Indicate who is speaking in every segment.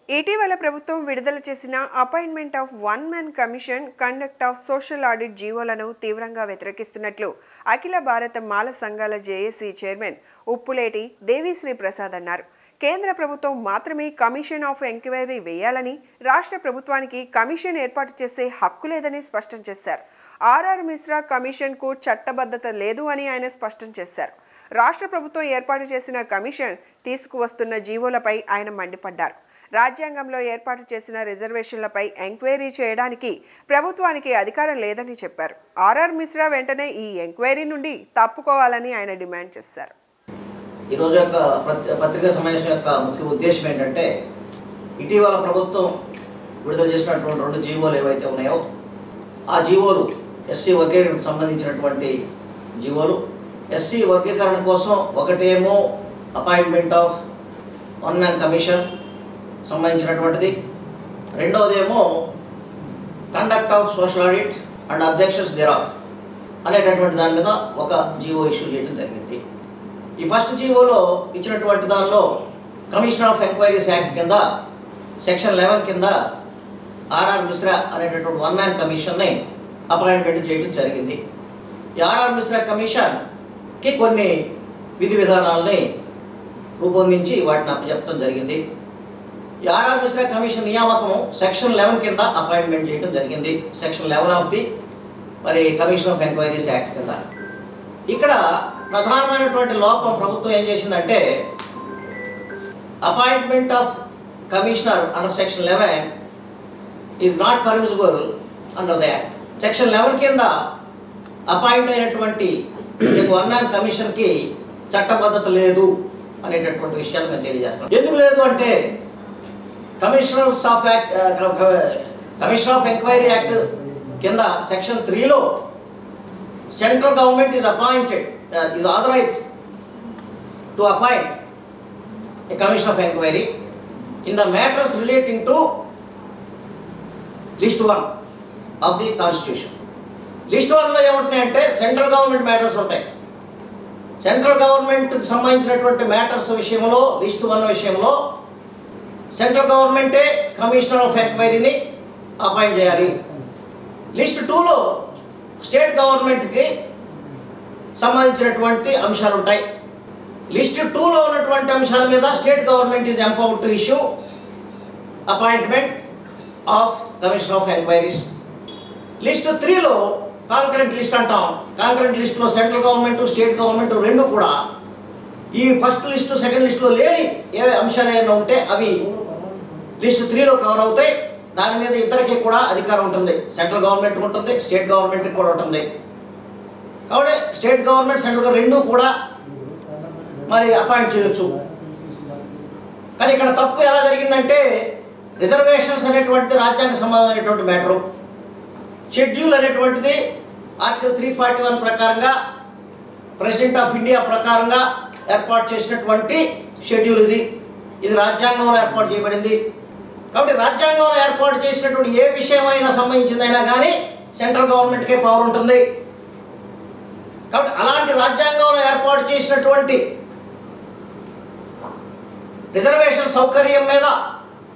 Speaker 1: ఇటీవల ప్రభుత్వం విడుదల చేసిన appointment of one man commission conduct of social audit జీవోలను తీవ్రంగా వ్యతిరేకిస్తున్నట్లు అఖిల భారత మాల సంఘాల జేఏసీ చైర్మన్ ఉప్పులేటి దేవిశ్రీ ప్రసాద్ అన్నారు. కేంద్ర ప్రభుత్వం మాత్రమే కమిషన్ ఆఫ్ ఎంక్వైరీ వేయాలని, రాష్ట్ర ప్రభుత్వానికి కమిషన్ ఏర్పాటు చేసే హక్కు లేదని స్పష్టం చేశారు. ఆర్ఆర్ మిశ్రా కమిషన్ కు చట్టబద్ధత లేదు అని ఆయన స్పష్టం చేశారు. రాష్ట్ర ప్రభుత్వం ఏర్పాటు చేసిన కమిషన్ తీసుకువస్తున్న జీవోలపై ఆయన మండిపడ్డారు. రాజ్యాంగంలో ఏర్పాటు చేసిన రిజర్వేషన్లపై ఎంక్వైరీ చేయడానికి ప్రభుత్వానికి అధికారం లేదని చెప్పారు. ఆర్ఆర్ మిశ్రా వెంటనే ఈ ఎంక్వైరీ నుండి తప్పుకోవాలని ఆయన డిమాండ్ చేశారు.
Speaker 2: ఈ రోజు యొక్క పత్రికా సమావేశం యొక్క ముఖ్య ఉద్దేశం ఏంటంటే, ఇటీవల ప్రభుత్వం విడుదల చేసినటువంటి 2 జీవోలు ఏవైతే ఉన్నాయో ఆ జీవోలు ఎస్సీ వర్గీకరణకు సంబంధించినటువంటి జీవోలు. ఎస్సీ వర్గీకరణ కోసం ఒకటేమో appointment of one man commission సంబంధించినటువంటిది, రెండవదేమో conduct of social audit and objections thereof అనేటటువంటి దాని మీద ఒక జీవో ఇష్యూ చేయడం జరిగింది. ఈ ఫస్ట్ జీవోలో ఇచ్చినటువంటి దానిలో కమిషన్ ఆఫ్ ఎంక్వైరీస్ యాక్ట్ కింద సెక్షన్ 11 కింద ఆర్ఆర్ మిశ్రా అనేటటువంటి వన్ మ్యాన్ కమిషన్ని అపాయింట్మెంట్ చేయడం జరిగింది. ఈ ఆర్ఆర్ మిశ్రా కమిషన్కి కొన్ని విధి విధానాలని రూపొందించి వాటిని అప్పచెప్పడం జరిగింది. ఈ ఆర్ఆర్ మిశ్రా కమిషన్ నియామకం సెక్షన్ 11 కింద అపాయింట్మెంట్ చేయడం జరిగింది. Section 11 of the commission of enquiries act కింద. ఇక్కడ ప్రధానమైనటువంటి లోపం ప్రభుత్వం ఏం చేసిందంటే, appointment of commissioner under section 11 is not permissible under the act. Section 11 కింద అపాయింట్ అయినటువంటి వన్ మ్యాన్ కమిషన్కి చట్టబద్ధత లేదు అనేటటువంటి విషయాన్ని మేము తెలియజేస్తాం. ఎందుకు లేదు అంటే, కమిషన్ ఆఫ్ ఎంక్వైరీ యాక్ట్ కింద సెక్షన్ 3లో central government is authorized to appoint a commission of inquiry in the matters relating to list 1 of the constitution. List 1లో ఏముంటాయంటే సెంట్రల్ గవర్నమెంట్ మ్యాటర్స్ ఉంటాయి. సెంట్రల్ గవర్నమెంట్కి సంబంధించినటువంటి మ్యాటర్స్ విషయంలో లిస్ట్ 1 విషయంలో central గవర్నమెంటే కమిషనర్ ఆఫ్ ఎంక్వైరీని అపాయింట్ చేయాలి. లిస్ట్ 2లో స్టేట్ గవర్నమెంట్కి సంబంధించినటువంటి అంశాలు ఉంటాయి. లిస్ట్ 2లో ఉన్నటువంటి అంశాల మీద state government is empowered to issue appointment of commission of enquiries. List 3లో కాంకరెంట్ లిస్ట్ అంటాం. కాంకరెంట్ లిస్టులో సెంట్రల్ గవర్నమెంట్ స్టేట్ గవర్నమెంట్ రెండు కూడా ఈ ఫస్ట్ లిస్టు సెకండ్ లిస్టులో లేని ఏ అంశాలు ఏమైనా ఉంటే అవి లిస్ట్ 3లో కవర్ అవుతాయి. దాని మీద ఇద్దరికి కూడా అధికారం ఉంటుంది. సెంట్రల్ గవర్నమెంట్కి ఉంటుంది, స్టేట్ గవర్నమెంట్కి కూడా ఉంటుంది. కాబట్టి స్టేట్ గవర్నమెంట్ సెంట్రల్ రెండు కూడా అపాయింట్ చేయొచ్చు. కానీ ఇక్కడ తప్పు ఎలా జరిగిందంటే, రిజర్వేషన్స్ అనేటువంటిది రాజ్యాంగ సంబంధమైనటువంటి మ్యాటరు. షెడ్యూల్ అనేటువంటిది ఆర్టికల్ 341 ప్రకారంగా ప్రెసిడెంట్ ఆఫ్ ఇండియా ప్రకారంగా ఏర్పాటు చేసినటువంటి షెడ్యూల్ ఇది రాజ్యాంగంలో ఏర్పాటు చేయబడింది. కాబట్టి రాజ్యాంగంలో ఏర్పాటు చేసినటువంటి ఏ విషయమైనా సంబంధించిందైనా కానీ సెంట్రల్ గవర్నమెంట్కే పవర్ ఉంటుంది. కాబట్టి అలాంటి రాజ్యాంగంలో ఏర్పాటు చేసినటువంటి రిజర్వేషన్ సౌకర్యం మీద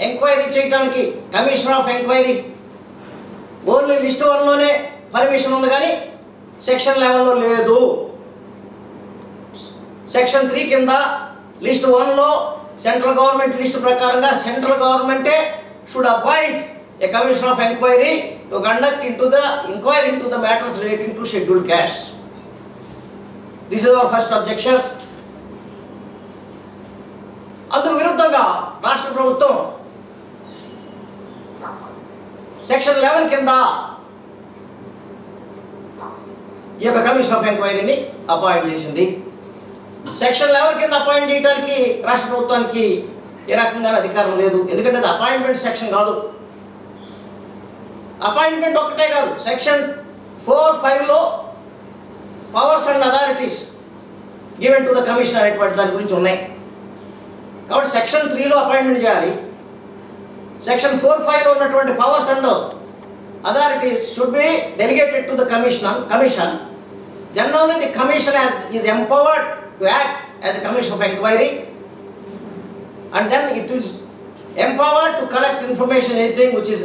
Speaker 2: ఎంక్వైరీ చేయడానికి commission of enquiry only list 1లోనే పర్మిషన్ ఉంది, కానీ సెక్షన్ 11లో లేదు. సెక్షన్ 3 కింద లిస్ట్ 1లో సెంట్రల్ గవర్నమెంట్ లిస్ట్ ప్రకారంగా సెంట్రల్ గవర్నమెంటే should appoint a commission of enquiry to conduct inquiry into the matters relating to schedule caste. This is our first objection. అందుకు విరుద్ధంగా రాష్ట్ర ప్రభుత్వం సెక్షన్ 11 కింద ఈ యొక్క కమిషన్ ఆఫ్ ఎంక్వైరీని అపాయింట్ చేసింది. సెక్షన్ 11 కింద అపాయింట్ చేయడానికి రాష్ట్ర ప్రభుత్వానికి ఏ రకంగా అధికారం లేదు. ఎందుకంటే అది అపాయింట్మెంట్ సెక్షన్ కాదు. అపాయింట్మెంట్ ఒకటే కాదు, సెక్షన్ 4(5)లో powers and authorities given to the commission అనేటువంటి దాని గురించి ఉన్నాయి. కాబట్టి సెక్షన్ 3లో అపాయింట్మెంట్ చేయాలి. సెక్షన్ 4(5)లో ఉన్నటువంటి powers and authorities should be delegated to the commission. Then only the commission is empowered to act as a commission of inquiry, and then it is empowered to collect information, anything which is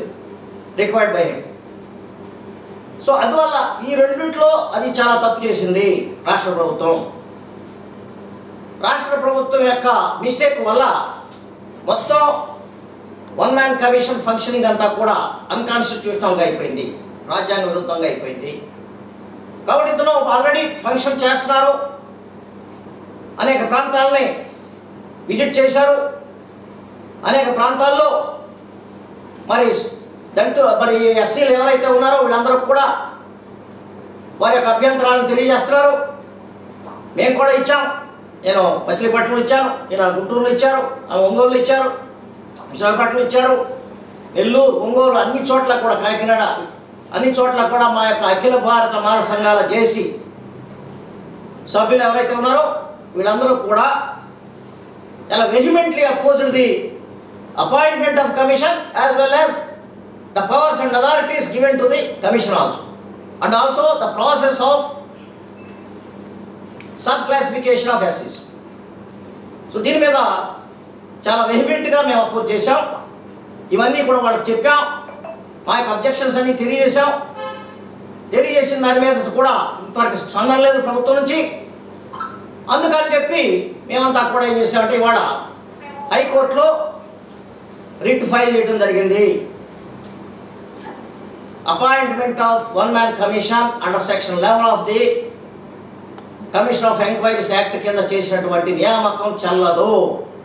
Speaker 2: required by him. So అందువల్ల ఈ రెండిట్లో అది చాలా తప్పు చేసింది రాష్ట్ర ప్రభుత్వం. రాష్ట్ర ప్రభుత్వం యొక్క మిస్టేక్ వల్ల మొత్తం వన్ మ్యాన్ కమిషన్ ఫంక్షనింగ్ అంతా కూడా అన్కాన్స్టిట్యూషనల్గా అయిపోయింది, రాజ్యాంగ విరుద్ధంగా అయిపోయింది. కాబట్టి ఇతను ఆల్రెడీ ఫంక్షన్ చేస్తున్నారు, అనేక ప్రాంతాలని విజిట్ చేశారు, అనేక ప్రాంతాల్లో మరి మరి ఎస్సీలు ఎవరైతే ఉన్నారో వీళ్ళందరూ కూడా వారి యొక్క అభ్యంతరాలను తెలియజేస్తున్నారు. మేము కూడా ఇచ్చాం, నేను మచిలీపట్నం ఇచ్చాను, ఈయన గుంటూరులో ఇచ్చారు, ఒంగోలులో ఇచ్చారు, విశాఖపట్నం ఇచ్చారు, నెల్లూరు, ఒంగోలు అన్ని చోట్ల కూడా, కాకినాడ అన్ని చోట్ల కూడా మా యొక్క అఖిల భారత మాల సంఘాల జేసీ సభ్యులు ఎవరైతే ఉన్నారో వీళ్ళందరూ కూడా చాలా వెహిమెంట్లీ opposed the appointment of commission as well as the powers and authorities given to the commission also, and also the process of sub-classification of SCs. So దీని మీద చాలా వెహిమెంట్గా మేము అపోజ్ చేశాం. ఇవన్నీ కూడా వాళ్ళకి చెప్పాం, మా యొక్క అబ్జెక్షన్స్ అన్నీ తెలియజేశాం. తెలియజేసిన దాని మీద కూడా ఇంతవరకు స్పందన లేదు ప్రభుత్వం నుంచి. అందుకని చెప్పి మేమంతా కూడా ఏం చేసామంటే ఇవాళ హైకోర్టులో రిట్ ఫైల్ చేయడం జరిగింది. Appointment of one man commission under section 11 of the Commission of Enquiries Act కింద చేసినటువంటి నియామకం చెల్లదు,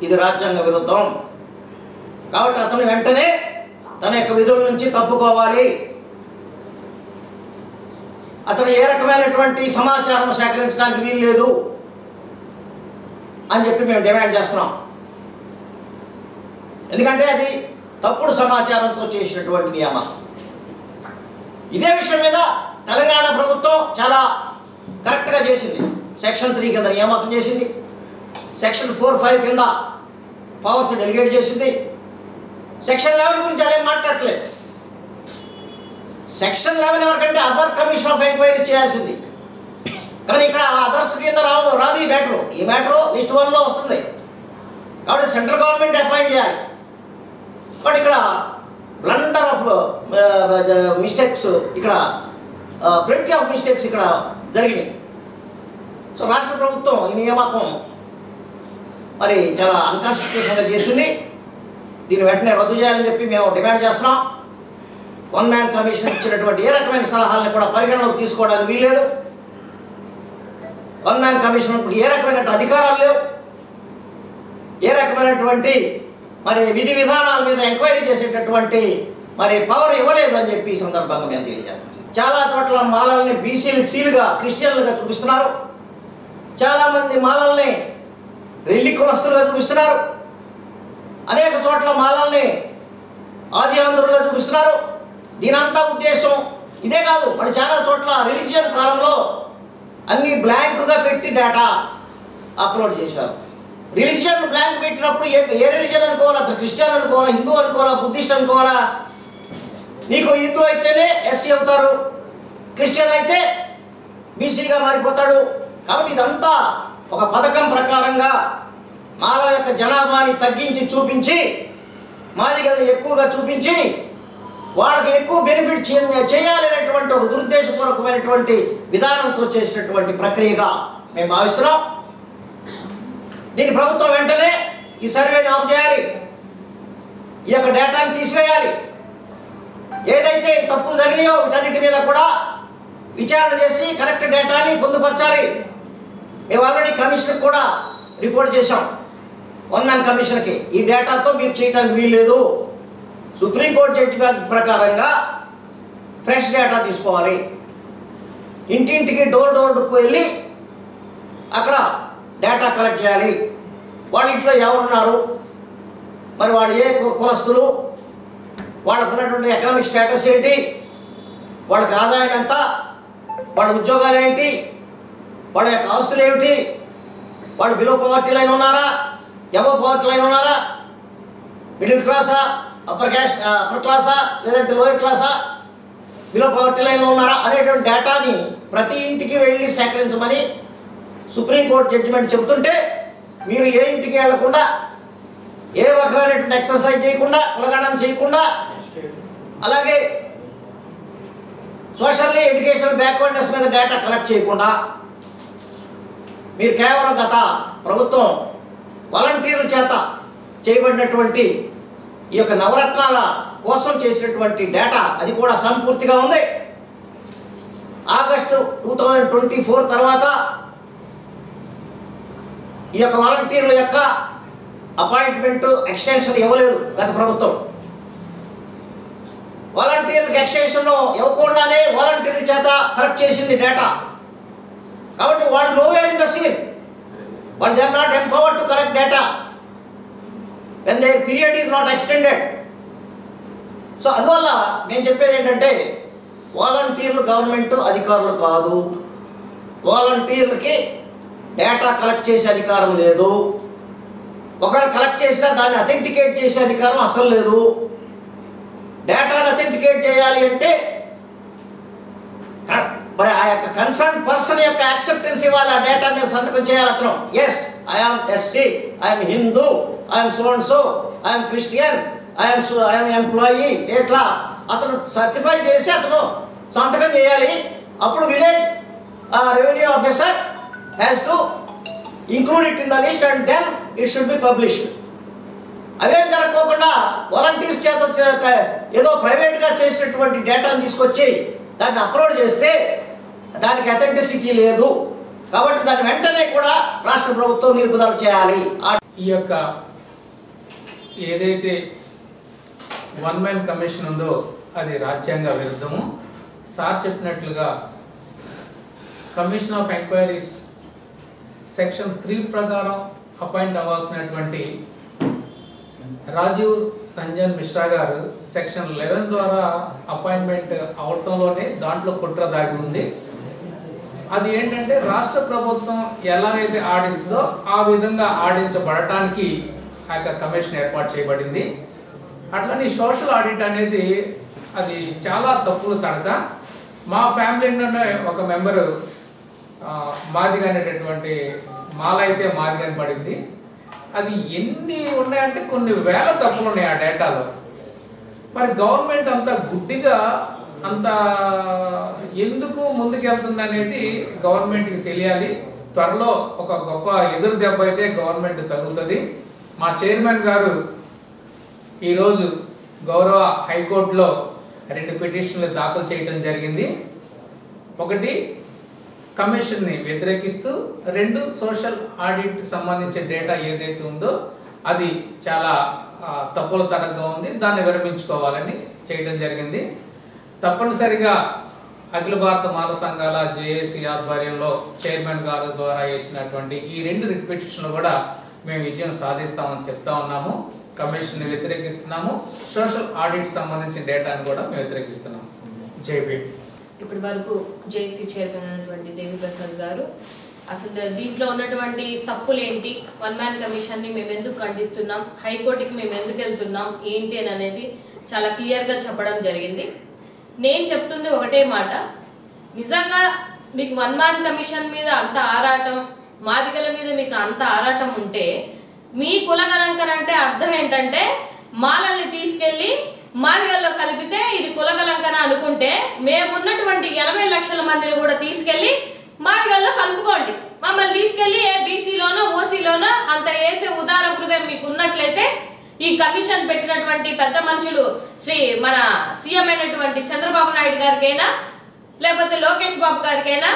Speaker 2: ఇది రాజ్యాంగ విరుద్ధం. కాబట్టి అతను వెంటనే తన యొక్క విధుల నుంచి తప్పుకోవాలి. అతను ఏ రకమైనటువంటి సమాచారం సేకరించడానికి వీలు లేదు అని చెప్పి మేము డిమాండ్ చేస్తున్నాం. ఎందుకంటే అది తప్పుడు సమాచారంతో చేసినటువంటి నియామకం. ఇదే విషయం మీద తెలంగాణ ప్రభుత్వం చాలా కరెక్ట్గా చేసింది. సెక్షన్ 3 కింద నియామకం చేసింది, సెక్షన్ 4-5 కింద పవర్స్ డెలిగేట్ చేసింది. సెక్షన్ 11 గురించి అదేం మాట్లాడట్లేదు. సెక్షన్ 11 ఎవరికంటే అదర్ కమిషన్ ఆఫ్ ఎంక్వైరీ చేయాల్సింది, కానీ ఇక్కడ అదర్స్ కింద రాదు ఈ మ్యాటర్. ఈ మ్యాటర్ లిస్ట్ 1లో వస్తుంది. కాబట్టి సెంట్రల్ గవర్నమెంట్ అపాయింట్ చేయాలి. కాబట్టి ఇక్కడ బ్లండర్ ఆఫ్ మిస్టేక్స్, ఇక్కడ ప్లెంటీ ఆఫ్ మిస్టేక్స్ ఇక్కడ జరిగినాయి. సో రాష్ట్ర ప్రభుత్వం ఈ నియామకం మరి చాలా అన్కాన్స్టిట్యూషనల్గా చేసింది. దీన్ని వెంటనే రద్దు చేయాలని చెప్పి మేము డిమాండ్ చేస్తున్నాం. వన్ మ్యాన్ కమిషన్ ఇచ్చినటువంటి ఏ రకమైన సలహాలను కూడా పరిగణలోకి తీసుకోవడానికి వీల్లేదు. వన్ మ్యాన్ కమిషన్కు ఏ రకమైన అధికారాలు లేవు, ఏ రకమైనటువంటి మరి విధి విధానాల మీద ఎంక్వైరీ చేసేటటువంటి మరి పవర్ ఇవ్వలేదు అని చెప్పి ఈ సందర్భంగా మేము తెలియజేస్తాం. చాలా చోట్ల మాలల్ని బీసీలు సీలుగా క్రిస్టియన్లుగా చూపిస్తున్నారు, చాలామంది మాలల్ని రెల్లి కులస్తులుగా చూపిస్తున్నారు, అనేక చోట్ల మాలల్ని ఆది ఆంధ్రులుగా చూపిస్తున్నారు. దీనంతా ఉద్దేశం ఇదే కాదు, మరి చాలా చోట్ల రిలీజియన్ కాలంలో అన్నీ బ్లాంక్గా పెట్టి డేటా అప్లోడ్ చేశారు. రిలీజియన్ బ్లాంక్ పెట్టినప్పుడు ఏ రిలీజియన్ అనుకోవాలా, క్రిస్టియన్ అనుకోవాలా, హిందూ అనుకోవాలా, బుద్ధిస్ట్ అనుకోవాలా? నీకు హిందూ అయితేనే ఎస్సీ అవుతారు, క్రిస్టియన్ అయితే బీసీగా మారిపోతాడు. కాబట్టి ఇదంతా ఒక పథకం ప్రకారంగా మాల యొక్క జనాభాని తగ్గించి చూపించి, మాదిగల్ని ఎక్కువగా చూపించి వాళ్ళకి ఎక్కువ బెనిఫిట్ చేయాలనేటువంటి ఒక దురుద్దేశపూర్వకమైనటువంటి విధానంతో చేసినటువంటి ప్రక్రియగా మేము భావిస్తున్నాం. దీని ప్రభుత్వం వెంటనే ఈ సర్వేని ఆఫ్ చేయాలి, ఈ యొక్క డేటాని తీసివేయాలి. ఏదైతే తప్పులు జరిగినాయో వీటన్నిటి మీద కూడా విచారణ చేసి కరెక్ట్ డేటాని పొందుపరచాలి. మేము ఆల్రెడీ కమిషన్కి కూడా రిపోర్ట్ చేశాం, వన్ మ్యాన్ కమిషన్కి. ఈ డేటాతో మీరు చేయడానికి వీల్లేదు, సుప్రీంకోర్టు జడ్జిమెంట్ ప్రకారంగా ఫ్రెష్ డేటా తీసుకోవాలి. ఇంటింటికి డోర్కు వెళ్ళి అక్కడ డేటా కలెక్ట్ చేయాలి. వాళ్ళ ఇంట్లో ఎవరున్నారు, మరి వాళ్ళు ఏ కులస్తులు, వాళ్ళకు ఉన్నటువంటి ఎకనామిక్ స్టేటస్ ఏంటి, వాళ్ళకి ఆదాయం ఎంత, వాళ్ళ ఉద్యోగాలు ఏంటి, వాళ్ళ యొక్క ఆస్తులు ఏమిటి, వాళ్ళు బిలో పవర్టీ లైన్ ఉన్నారా, అబవ్ పవర్టీ లైన్ ఉన్నారా, మిడిల్ క్లాసా, అప్పర్ క్లాసా, లేదంటే లోయర్ క్లాసా, బిలో పవర్టీ లైన్లో ఉన్నారా అనేటువంటి డేటాని ప్రతి ఇంటికి వెళ్ళి సేకరించమని సుప్రీంకోర్టు జడ్జిమెంట్ చెబుతుంటే మీరు ఏ ఇంటికి వెళ్లకుండా ఏ రకమైనటువంటి ఎక్సర్సైజ్ చేయకుండా, కులగణన చేయకుండా, అలాగే సోషల్లీ ఎడ్యుకేషనల్ బ్యాక్వర్డ్నెస్ మీద డేటా కలెక్ట్ చేయకుండా మీరు కేవలం గత ప్రభుత్వం వాలంటీర్ల చేత చేయబడినటువంటి ఈ యొక్క నవరత్నాల కోసం చేసినటువంటి డేటా అది కూడా సంపూర్తిగా ఉంది. ఆగస్టు 2024 తర్వాత ఈ యొక్క వాలంటీర్ల యొక్క అపాయింట్మెంట్ ఎక్స్టెన్షన్ ఇవ్వలేదు గత ప్రభుత్వం. వాలంటీర్లకు ఎక్స్టెన్షన్ ఇవ్వకుండానే వాలంటీర్ల చేత కలెక్ట్ చేసింది డేటా. కాబట్టి వాళ్ళు నోవేర్ ఇన్ ద సీన్, వాళ్ళు they are not empowered to collect data when their period is not extended. So అందువల్ల నేను చెప్పేది ఏంటంటే వాలంటీర్లు గవర్నమెంట్ అధికారులు కాదు, వాలంటీర్లకి డేటా కలెక్ట్ చేసే అధికారం లేదు. ఒకవేళ కలెక్ట్ చేసినా దాన్ని అథెంటికేట్ చేసే అధికారం అసలు లేదు. డేటాను అథెంటికేట్ చేయాలి అంటే మరి ఆ యొక్క కన్సర్న్ పర్సన్ యొక్క యాక్సెప్టెన్స్ ఇవ్వాలి, ఆ డేటా మీద సంతకం చేయాలి అతను. Yes I'm SC, I'm Hindu, I'm so and so, I'm Christian, I'm employee, ఇట్లా అతను సర్టిఫై చేసి అతను సంతకం చేయాలి. అప్పుడు village revenue officer has to include it in the list and then it should be published. అవేం జరగకోకుండా వాలంటీర్స్ చేత ఏదో ప్రైవేట్గా చేసినటువంటి డేటాను తీసుకొచ్చి దాన్ని అప్లోడ్ చేస్తే దానికి అథెంటిసిటీ లేదు. కాబట్టి దాన్ని వెంటనే కూడా రాష్ట్ర ప్రభుత్వం నిలుపుదల చేయాలి.
Speaker 3: ఈ యొక్క ఏదైతే వన్ మ్యాన్ కమిషన్ ఉందో అది రాజ్యాంగ విరుద్ధము. సార్ చెప్పినట్లుగా కమిషన్ ఆఫ్ ఎంక్వైరీస్ సెక్షన్ 3 ప్రకారం అపాయింట్ అవ్వాల్సినటువంటి రాజీవ్ రంజన్ మిశ్రా గారు సెక్షన్ 11 ద్వారా అపాయింట్మెంట్ అవటంలోనే దాంట్లో కుట్ర దాగి ఉంది. అది ఏంటంటే రాష్ట్ర ప్రభుత్వం ఎలాగైతే ఆడిస్తుందో ఆ విధంగా ఆడించబడటానికి ఆ యొక్క కమిషన్ ఏర్పాటు చేయబడింది. అట్లని సోషల్ ఆడిట్ అనేది అది చాలా తప్పులు తడక. మా ఫ్యామిలీలోనే ఒక మెంబరు మాదిగా అనేటటువంటి మాల అయితే మాదిగా పడింది. అది ఎన్ని ఉన్నాయంటే కొన్ని వేల తప్పులు ఉన్నాయి ఆ డేటాలో. మరి గవర్నమెంట్ అంత గుడ్డిగా అంత ఎందుకు ముందుకెళ్తుంది అనేది గవర్నమెంట్కి తెలియాలి. త్వరలో ఒక గొప్ప ఎదురు దెబ్బ అయితే గవర్నమెంట్ తగులుతుంది. మా చైర్మన్ గారు ఈరోజు గౌరవ హైకోర్టులో 2 పిటిషన్లు దాఖలు చేయడం జరిగింది. ఒకటి కమిషన్ని వ్యతిరేకిస్తూ, 2 సోషల్ ఆడిట్ సంబంధించిన డేటా ఏదైతే ఉందో అది చాలా తప్పుల తడగా ఉంది, దాన్ని విరమించుకోవాలని చేయడం జరిగింది. తప్పనిసరిగా అఖిల భారత మాల సంఘాల జేఏసీ ఆధ్వర్యంలో చైర్మన్ గారు ద్వారా వేసినటువంటి ఈ 2 రిట్ పిటిషన్లు కూడా మేము విజయం సాధిస్తామని చెప్తా ఉన్నాము. కమిషన్ని వ్యతిరేకిస్తున్నాము, సోషల్ ఆడిట్ సంబంధించిన డేటాను కూడా మేము వ్యతిరేకిస్తున్నాము. జైబీ.
Speaker 4: ఇప్పటి వరకు జేఏసీ చైర్మన్ అయినటువంటి దేవి ప్రసాద్ గారు అసలు దీంట్లో ఉన్నటువంటి తప్పులేంటి, వన్ మ్యాన్ కమిషన్ని మేము ఎందుకు ఖండిస్తున్నాం, హైకోర్టుకి మేము ఎందుకు వెళ్తున్నాం ఏంటి అని అనేది చాలా క్లియర్గా చెప్పడం జరిగింది. నేను చెప్తుంది ఒకటే మాట, నిజంగా మీకు వన్ మ్యాన్ కమిషన్ మీద అంత ఆరాటం, మాదిగల మీద మీకు అంత ఆరాటం ఉంటే మీ కులగణంకన అంటే అర్థం ఏంటంటే మాలల్ని తీసుకెళ్లి మాదిగల్లో కలిపితే ఇది కులగలంకన అనుకుంటే మేమున్నటువంటి 80 లక్షల మందిని కూడా తీసుకెళ్లి మాదిగల్లో కలుపుకోండి. మమ్మల్ని తీసుకెళ్లి ఏ బీసీలోనో ఓసీలోనో అంత వేసే ఉదార హృదయం మీకు ఉన్నట్లయితే ఈ కమిషన్ పెట్టినటువంటి పెద్ద మనుషులు మన సీఎం అయినటువంటి చంద్రబాబు నాయుడు గారికైనా, లేకపోతే లోకేష్ బాబు గారికైనా,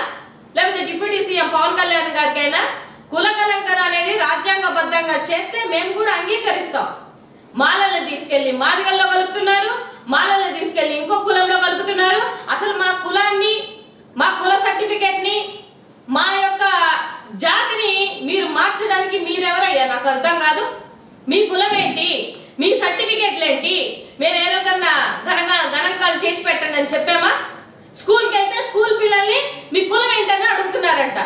Speaker 4: లేకపోతే డిప్యూటీ సీఎం పవన్ కళ్యాణ్ గారికైనా కులకలంకన అనేది రాజ్యాంగబద్ధంగా చేస్తే మేము కూడా అంగీకరిస్తాం. మాలల్ని తీసుకెళ్లి మాదిగల్లో కలుపుతున్నారు, మాలల్ని తీసుకెళ్లి ఇంకో కులంలో కలుపుతున్నారు. అసలు మా కులాన్ని, మా కుల సర్టిఫికేట్ ని, మా యొక్క జాతిని మీరు మార్చడానికి మీరెవరయ్యా నాకు అర్థం కాదు. మీ కులం ఏంటి, మీ సర్టిఫికేట్లు ఏంటి, మేము ఏ రోజన్నా గణాంకాలు చేసి పెట్టండి అని చెప్పామా? స్కూల్కి వెళ్తే స్కూల్ పిల్లల్ని మీ కులం ఏంటని అడుగుతున్నారంట.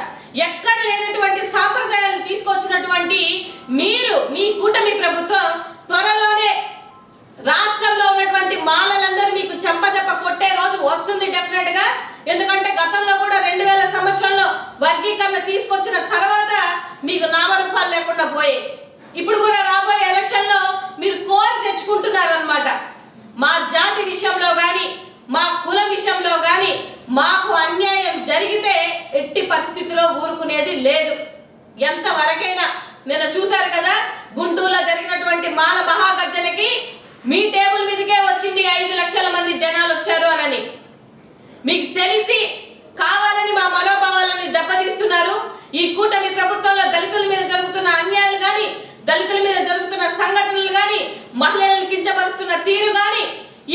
Speaker 4: ఎక్కడ లేనటువంటి సాంప్రదాయాలు తీసుకొచ్చినటువంటి మీరు, మీ కూటమి ప్రభుత్వం త్వరలోనే రాష్ట్రంలో ఉన్నటువంటి మాలలందరూ మీకు చెంపదెప్ప కొట్టే రోజు వస్తుంది డెఫినెట్ గా. ఎందుకంటే గతంలో కూడా 2000 సంవత్సరంలో వర్గీకరణ తీసుకొచ్చిన తర్వాత మీకు నామరూపాలు లేకుండా పోయే. ఇప్పుడు కూడా రాబోయే ఎలక్షన్లో మీరు కోరి తెచ్చుకుంటున్నారన్నమాట. మా జాతి విషయంలో కానీ మా కుల విషయంలో కానీ మాకు అన్యాయం జరిగితే ఎట్టి పరిస్థితిలో ఊరుకునేది లేదు. ఎంతవరకైనా నిన్న చూశారు కదా, గుంటూరులో జరిగినటువంటి మాల మహాగర్జనకి మీ టేబుల్ మీదకే వచ్చింది 5 లక్షల మంది జనాలు వచ్చారు అని. మీకు తెలిసి కావాలని మా మనోభావాలని దెబ్బతీస్తున్నారు. ఈ కూటమి ప్రభుత్వంలో దళితుల మీద జరుగుతున్న అన్యాయాలు కానీ, దళితుల మీద జరుగుతున్న సంఘటనలు కానీ, మహిళలను కించపరుస్తున్న తీరు కానీ,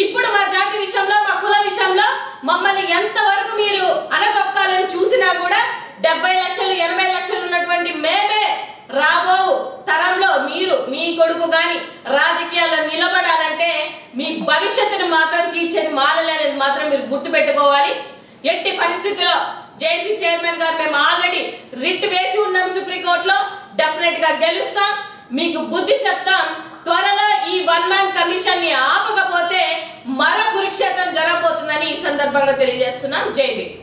Speaker 4: ఇప్పుడు మా జాతి విషయంలో మా కుల విషయంలో మమ్మల్ని ఎంతవరకు మీరు అనదొక్కాలని చూసినా కూడా 70 లక్షలు 80 లక్షలు ఉన్నటువంటి మేమే రాబో తరంలో మీరు మీ కొడుకు గాని రాజకీయాల్లో నిలబడాలంటే మీ భవిష్యత్తును మాత్రం తీర్చేది మాలలే అనేది మాత్రం మీరు గుర్తుపెట్టుకోవాలి. ఎట్టి పరిస్థితుల్లో జేసీ చైర్మన్ గారు మేము ఆల్రెడీ రిట్ వేసి ఉన్నాం సుప్రీంకోర్టులో, డెఫినెట్ గా గెలుస్తాం, మీకు బుద్ధి చెప్తాం. త్వరలో ఈ 1 మ్యాన్ కమిషన్ ని ఆపకపోతే మరో కురుక్షేత్రం జరగబోతుందని ఈ సందర్భంగా తెలియజేస్తున్నాం. జై భీమ్.